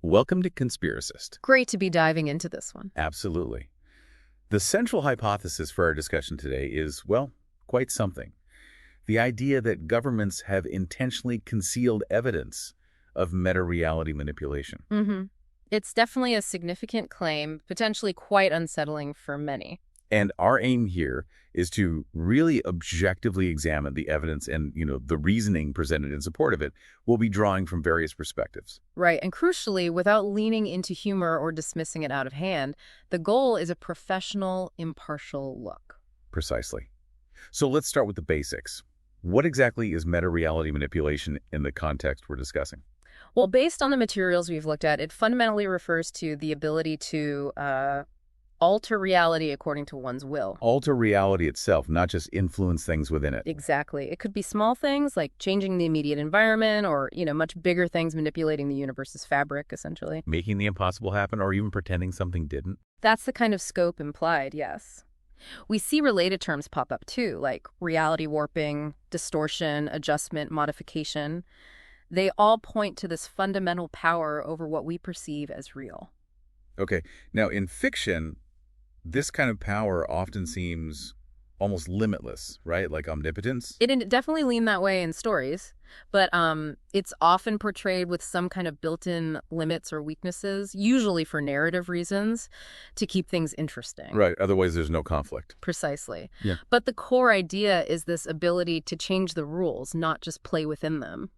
Welcome to Conspiracist. Great to be diving into this one. Absolutely. The central hypothesis for our discussion today is, well, quite something. The idea that governments have intentionally concealed evidence of meta-reality manipulation. It's definitely a significant claim, potentially quite unsettling for many. And our aim here is to really objectively examine the evidence and, the reasoning presented in support of it. We'll be drawing from various perspectives. Right, and crucially, without leaning into humor or dismissing it out of hand, the goal is a professional, impartial look. Precisely. So let's start with the basics. What exactly is meta-reality manipulation in the context we're discussing? Well, based on the materials we've looked at, it fundamentally refers to the ability to alter reality according to one's will. Alter reality itself, not just influence things within it. Exactly. It could be small things like changing the immediate environment or, much bigger things manipulating the universe's fabric, essentially. Making the impossible happen or even pretending something didn't. That's the kind of scope implied, yes. We see related terms pop up too, like reality warping, distortion, adjustment, modification. They all point to this fundamental power over what we perceive as real. Okay. Now, in fiction, this kind of power often seems almost limitless, right? Like omnipotence. It definitely lean that way in stories, but it's often portrayed with some kind of built-in limits or weaknesses, usually for narrative reasons, to keep things interesting. Right. Otherwise, there's no conflict. Precisely. Yeah. But the core idea is this ability to change the rules, not just play within them.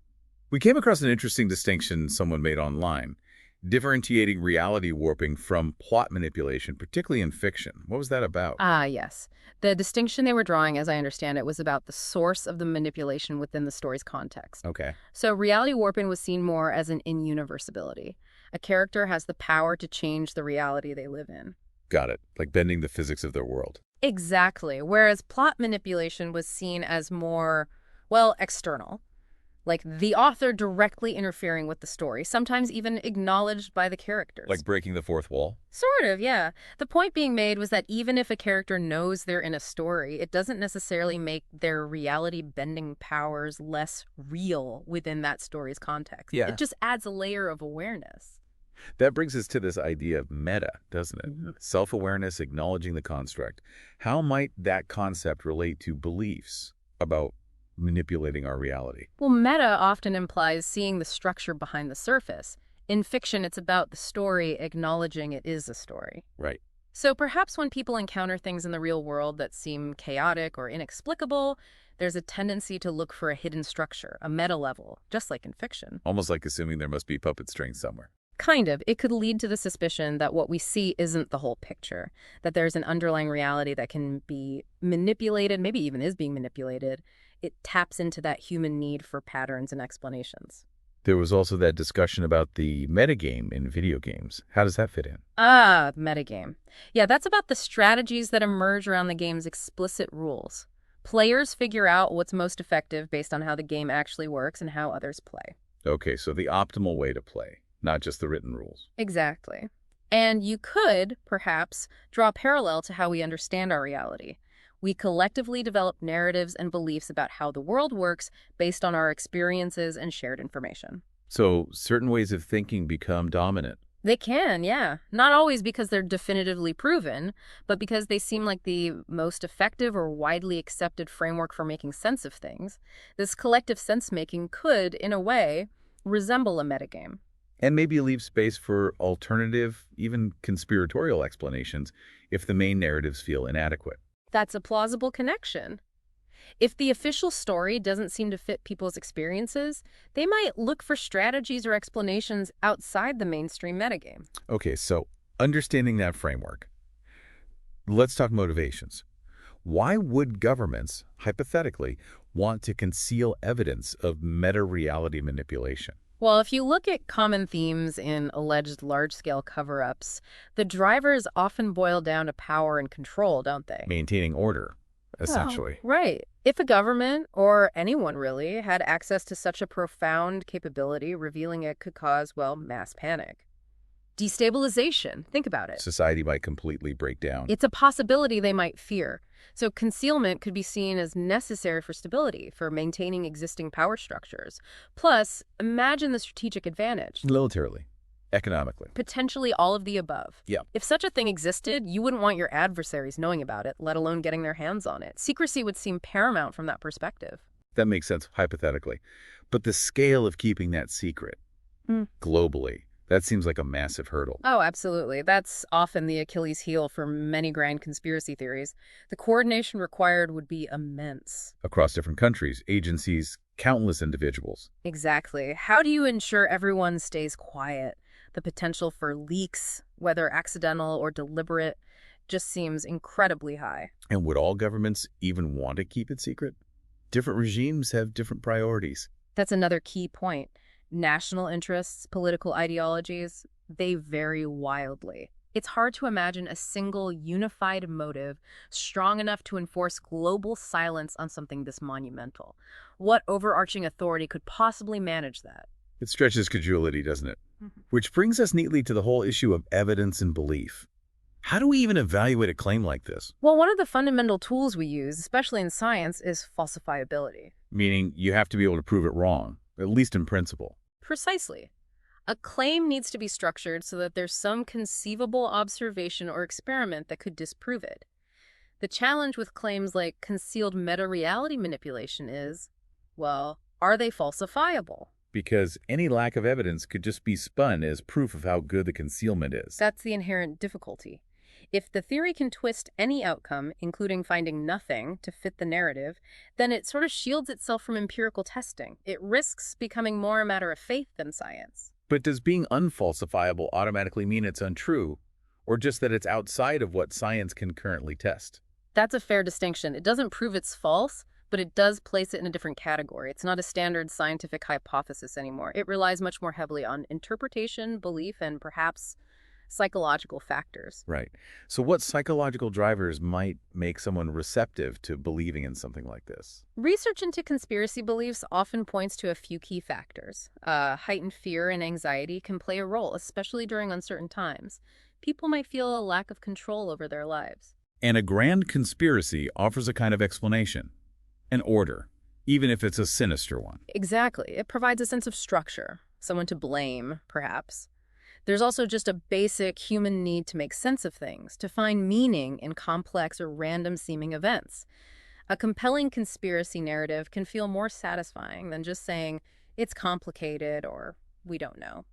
We came across an interesting distinction someone made online, differentiating reality warping from plot manipulation, particularly in fiction. What was that about? Yes. The distinction they were drawing, as I understand it, was about the source of the manipulation within the story's context. Okay. So reality warping was seen more as an in-universe ability. A character has the power to change the reality they live in. Got it. Like bending the physics of their world. Exactly. Whereas plot manipulation was seen as more, external. Like the author directly interfering with the story, sometimes even acknowledged by the characters. Like breaking the fourth wall? Sort of, yeah. The point being made was that even if a character knows they're in a story, it doesn't necessarily make their reality-bending powers less real within that story's context. Yeah. It just adds a layer of awareness. That brings us to this idea of meta, doesn't it? Self-awareness, acknowledging the construct. How might that concept relate to beliefs about manipulating our reality? Well, meta often implies seeing the structure behind the surface. In fiction, it's about the story acknowledging it is a story. Right. So perhaps when people encounter things in the real world that seem chaotic or inexplicable, there's a tendency to look for a hidden structure, a meta level, just like in fiction. Almost like assuming there must be puppet strings somewhere. Kind of. It could lead to the suspicion that what we see isn't the whole picture, that there's an underlying reality that can be manipulated, maybe even is being manipulated. It taps into that human need for patterns and explanations. There was also that discussion about the metagame in video games. How does that fit in? Metagame. Yeah, that's about the strategies that emerge around the game's explicit rules. Players figure out what's most effective based on how the game actually works and how others play. Okay, so the optimal way to play, not just the written rules. Exactly. And you could, perhaps, draw a parallel to how we understand our reality. We collectively develop narratives and beliefs about how the world works based on our experiences and shared information. So certain ways of thinking become dominant. They can, yeah. Not always because they're definitively proven, but because they seem like the most effective or widely accepted framework for making sense of things. This collective sense-making could, in a way, resemble a metagame. And maybe leave space for alternative, even conspiratorial explanations if the main narratives feel inadequate. That's a plausible connection. If the official story doesn't seem to fit people's experiences, they might look for strategies or explanations outside the mainstream metagame. Okay, so understanding that framework, let's talk motivations. Why would governments, hypothetically, want to conceal evidence of meta-reality manipulation? Well, if you look at common themes in alleged large-scale cover-ups, the drivers often boil down to power and control, don't they? Maintaining order, essentially. Well, right. If a government, or anyone really, had access to such a profound capability, revealing it could cause, mass panic. Destabilization. Think about it. Society might completely break down. It's a possibility they might fear. So concealment could be seen as necessary for stability, for maintaining existing power structures. Plus, imagine the strategic advantage. Militarily. Economically. Potentially all of the above. Yeah. If such a thing existed, you wouldn't want your adversaries knowing about it, let alone getting their hands on it. Secrecy would seem paramount from that perspective. That makes sense, hypothetically. But the scale of keeping that secret globally, that seems like a massive hurdle. Oh, absolutely. That's often the Achilles heel for many grand conspiracy theories. The coordination required would be immense. Across different countries, agencies, countless individuals. Exactly. How do you ensure everyone stays quiet? The potential for leaks, whether accidental or deliberate, just seems incredibly high. And would all governments even want to keep it secret? Different regimes have different priorities. That's another key point. National interests, political ideologies, they vary wildly. It's hard to imagine a single unified motive strong enough to enforce global silence on something this monumental. What overarching authority could possibly manage that? It stretches credulity, doesn't it? Which brings us neatly to the whole issue of evidence and belief. How do we even evaluate a claim like this? Well, one of the fundamental tools we use, especially in science, is falsifiability. Meaning you have to be able to prove it wrong, at least in principle. Precisely. A claim needs to be structured so that there's some conceivable observation or experiment that could disprove it. The challenge with claims like concealed meta-reality manipulation is, well, are they falsifiable? Because any lack of evidence could just be spun as proof of how good the concealment is. That's the inherent difficulty. If the theory can twist any outcome, including finding nothing, to fit the narrative, then it sort of shields itself from empirical testing. It risks becoming more a matter of faith than science. But does being unfalsifiable automatically mean it's untrue, or just that it's outside of what science can currently test? That's a fair distinction. It doesn't prove it's false, but it does place it in a different category. It's not a standard scientific hypothesis anymore. It relies much more heavily on interpretation, belief, and perhaps psychological factors. Right. So what psychological drivers might make someone receptive to believing in something like this? Research into conspiracy beliefs often points to a few key factors. Heightened fear and anxiety can play a role, especially during uncertain times. People might feel a lack of control over their lives. And a grand conspiracy offers a kind of explanation, an order, even if it's a sinister one. Exactly. It provides a sense of structure, someone to blame, perhaps. There's also just a basic human need to make sense of things, to find meaning in complex or random-seeming events. A compelling conspiracy narrative can feel more satisfying than just saying, it's complicated or we don't know.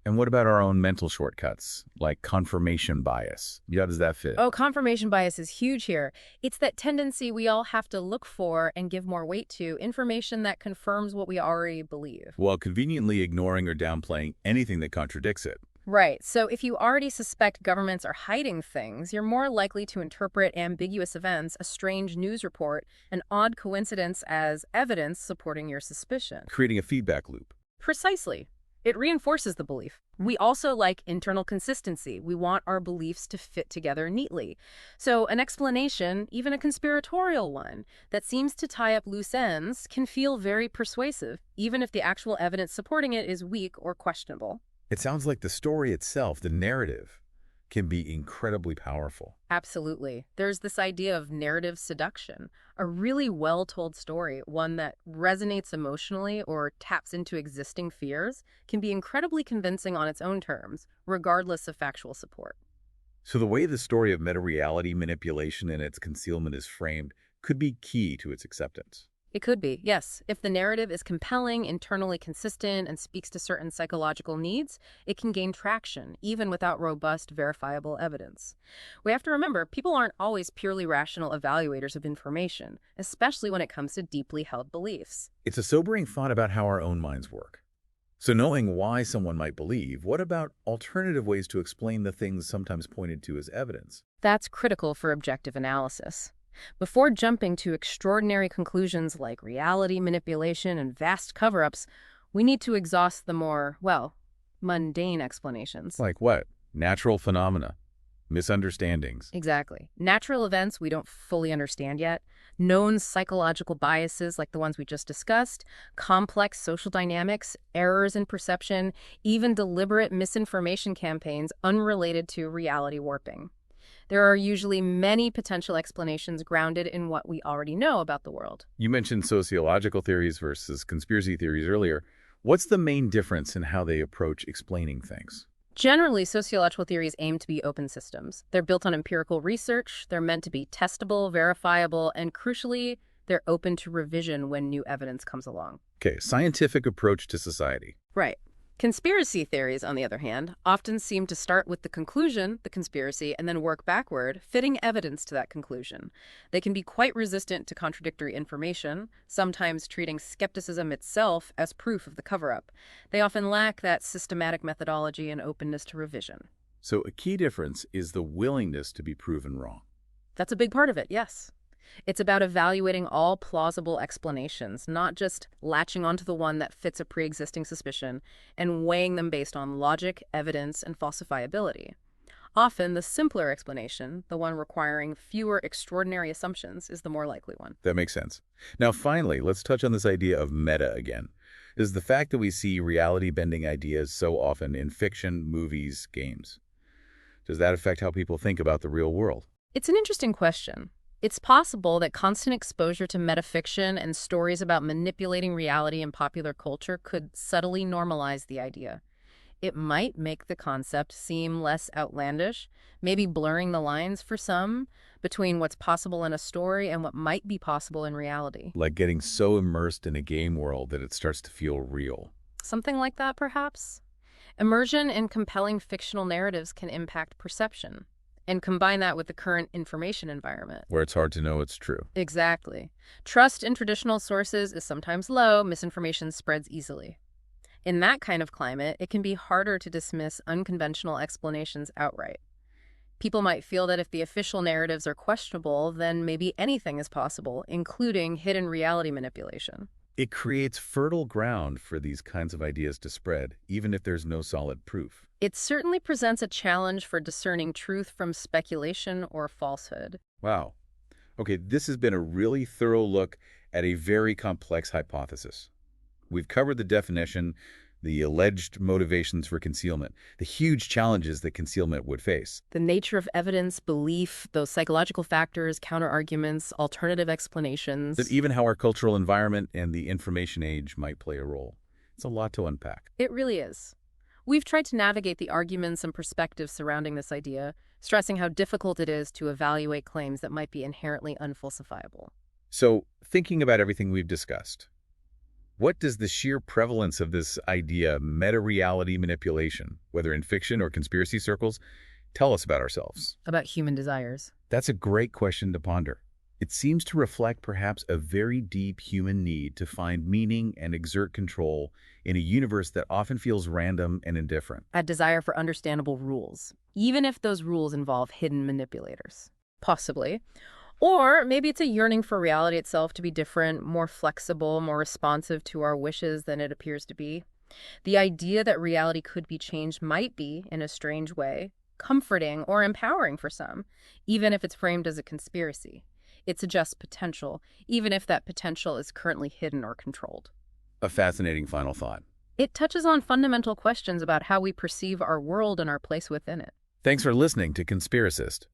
And what about our own mental shortcuts, like confirmation bias? How does that fit? Oh, confirmation bias is huge here. It's that tendency we all have to look for and give more weight to, information that confirms what we already believe. While conveniently ignoring or downplaying anything that contradicts it. Right. So if you already suspect governments are hiding things, you're more likely to interpret ambiguous events, a strange news report, an odd coincidence as evidence supporting your suspicion. Creating a feedback loop. Precisely. It reinforces the belief. We also like internal consistency. We want our beliefs to fit together neatly. So an explanation, even a conspiratorial one, that seems to tie up loose ends can feel very persuasive, even if the actual evidence supporting it is weak or questionable. It sounds like the story itself, the narrative, can be incredibly powerful. Absolutely. There's this idea of narrative seduction, a really well-told story, one that resonates emotionally or taps into existing fears, can be incredibly convincing on its own terms, regardless of factual support. So the way the story of meta-reality manipulation and its concealment is framed could be key to its acceptance. It could be, yes. If the narrative is compelling, internally consistent, and speaks to certain psychological needs, it can gain traction, even without robust, verifiable evidence. We have to remember, people aren't always purely rational evaluators of information, especially when it comes to deeply held beliefs. It's a sobering thought about how our own minds work. So knowing why someone might believe, what about alternative ways to explain the things sometimes pointed to as evidence? That's critical for objective analysis. Before jumping to extraordinary conclusions like reality manipulation and vast cover-ups, we need to exhaust the more, well, mundane explanations. Like what? Natural phenomena, misunderstandings. Exactly. Natural events we don't fully understand yet, known psychological biases like the ones we just discussed, complex social dynamics, errors in perception, even deliberate misinformation campaigns unrelated to reality warping. There are usually many potential explanations grounded in what we already know about the world. You mentioned sociological theories versus conspiracy theories earlier. What's the main difference in how they approach explaining things? Generally, sociological theories aim to be open systems. They're built on empirical research, they're meant to be testable, verifiable, and crucially, they're open to revision when new evidence comes along. Okay, scientific approach to society. Right. Conspiracy theories, on the other hand, often seem to start with the conclusion, the conspiracy, and then work backward, fitting evidence to that conclusion. They can be quite resistant to contradictory information, sometimes treating skepticism itself as proof of the cover-up. They often lack that systematic methodology and openness to revision. So a key difference is the willingness to be proven wrong. That's a big part of it, yes. It's about evaluating all plausible explanations, not just latching onto the one that fits a pre-existing suspicion and weighing them based on logic, evidence, and falsifiability. Often, the simpler explanation, the one requiring fewer extraordinary assumptions, is the more likely one. That makes sense. Now, finally, let's touch on this idea of meta again. Is the fact that we see reality-bending ideas so often in fiction, movies, games. Does that affect how people think about the real world? It's an interesting question. It's possible that constant exposure to metafiction and stories about manipulating reality in popular culture could subtly normalize the idea. It might make the concept seem less outlandish, maybe blurring the lines for some between what's possible in a story and what might be possible in reality. Like getting so immersed in a game world that it starts to feel real. Something like that, perhaps? Immersion in compelling fictional narratives can impact perception. And combine that with the current information environment, Where it's hard to know it's true. Exactly. Trust in traditional sources is sometimes low, misinformation spreads easily. In that kind of climate, it can be harder to dismiss unconventional explanations outright. People might feel that if the official narratives are questionable, then maybe anything is possible, including hidden reality manipulation. It creates fertile ground for these kinds of ideas to spread, even if there's no solid proof. It certainly presents a challenge for discerning truth from speculation or falsehood. Wow. Okay, this has been a really thorough look at a very complex hypothesis. We've covered the definition, the alleged motivations for concealment, the huge challenges that concealment would face. The nature of evidence, belief, those psychological factors, counterarguments, alternative explanations. That even how our cultural environment and the information age might play a role. It's a lot to unpack. It really is. We've tried to navigate the arguments and perspectives surrounding this idea, stressing how difficult it is to evaluate claims that might be inherently unfalsifiable. So, thinking about everything we've discussed, what does the sheer prevalence of this idea, meta-reality manipulation, whether in fiction or conspiracy circles, tell us about ourselves? About human desires. That's a great question to ponder. It seems to reflect perhaps a very deep human need to find meaning and exert control in a universe that often feels random and indifferent. A desire for understandable rules, even if those rules involve hidden manipulators. Possibly. Or maybe it's a yearning for reality itself to be different, more flexible, more responsive to our wishes than it appears to be. The idea that reality could be changed might be, in a strange way, comforting or empowering for some, even if it's framed as a conspiracy. It suggests potential, even if that potential is currently hidden or controlled. A fascinating final thought. It touches on fundamental questions about how we perceive our world and our place within it. Thanks for listening to Conspiracist.